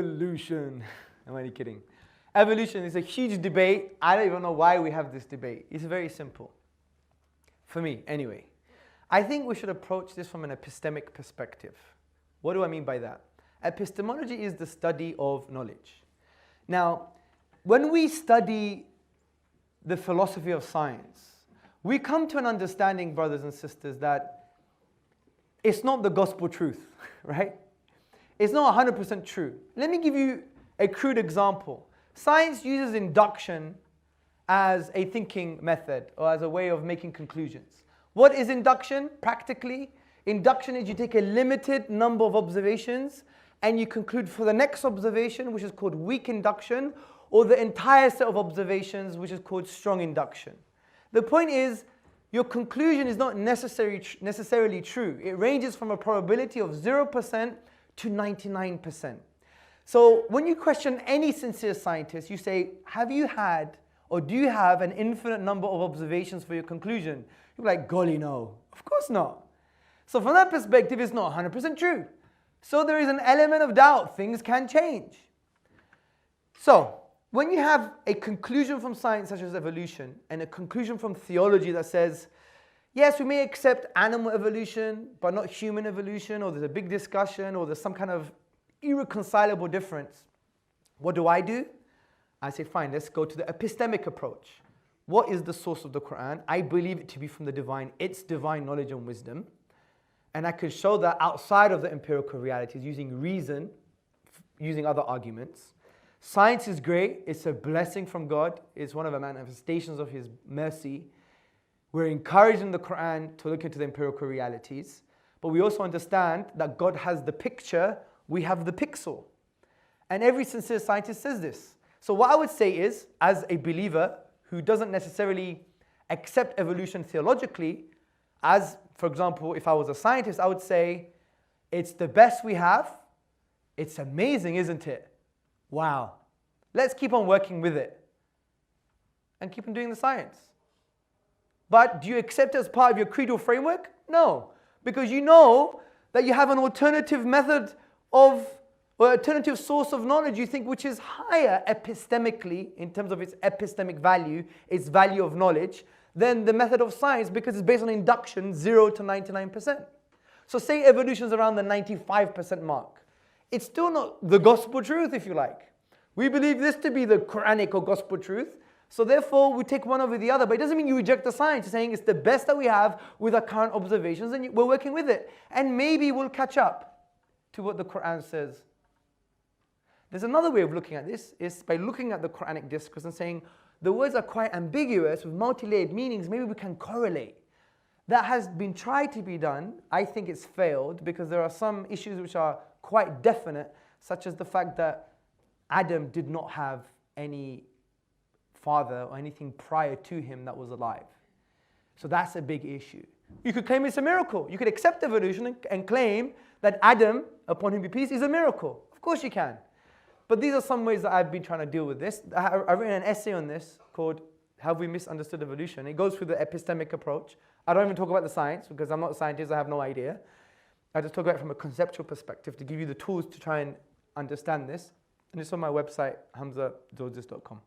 evolution. I'm only kidding. Evolution is a huge debate. I don't even know why we have this debate. It's very simple. For me, anyway. I think we should approach this from an epistemic perspective. What do I mean by that? Epistemology is the study of knowledge. Now, when we study the philosophy of science, we come to an understanding, brothers and sisters, that it's not the gospel truth, right? It's not 100% true. Let me give you a crude example. Science uses induction as a thinking method or as a way of making conclusions. What is induction practically? Induction is you take a limited number of observations and you conclude for the next observation, which is called weak induction, or the entire set of observations, which is called strong induction. The point is, your conclusion is not necessarily true. It ranges from a probability of 0% to 99%. So when you question any sincere scientist, you say, have you had or do you have an infinite number of observations for your conclusion? You're like, golly, no. Of course not. So from that perspective, it's not 100% true. So there is an element of doubt. Things can change. So when you have a conclusion from science such as evolution and a conclusion from theology that says, yes, we may accept animal evolution, but not human evolution, or there's a big discussion, or there's some kind of irreconcilable difference. What do? I say, fine, let's go to the epistemic approach. What is the source of the Quran? I believe it to be from the divine. It's divine knowledge and wisdom. And I could show that outside of the empirical realities, using reason, using other arguments. Science is great. It's a blessing from God. It's one of the manifestations of His mercy. We're encouraged in the Quran to look into the empirical realities. But we also understand that God has the picture, we have the pixel. And every sincere scientist says this. So what I would say is, as a believer who doesn't necessarily accept evolution theologically, as, for example, if I was a scientist, I would say, it's the best we have. It's amazing, isn't it? Wow. Let's keep on working with it and keep on doing the science. But do you accept it as part of your creedal framework? No, because you know that you have an alternative method of, or alternative source of knowledge you think which is higher epistemically in terms of its epistemic value, its value of knowledge, than the method of science because it's based on induction 0 to 99%. So say evolution is around the 95% mark. It's still not the gospel truth, if you like. We believe this to be the Quranic or gospel truth. So therefore, we take one over the other. But it doesn't mean you reject the science. You're saying it's the best that we have with our current observations and we're working with it. And maybe we'll catch up to what the Quran says. There's another way of looking at this, is by looking at the Quranic discourse and saying, the words are quite ambiguous with multi-layered meanings. Maybe we can correlate. That has been tried to be done. I think it's failed because there are some issues which are quite definite, such as the fact that Adam did not have any father or anything prior to him that was alive. So that's a big issue. You could claim it's a miracle. You could accept evolution and claim that Adam, upon whom be peace, is a miracle. Of course you can. But these are some ways that I've been trying to deal with this. I've written an essay on this called Have We Misunderstood Evolution? It goes through the epistemic approach. I don't even talk about the science because I'm not a scientist, I have no idea. I just talk about it from a conceptual perspective to give you the tools to try and understand this. And it's on my website, hamzatzortzis.com.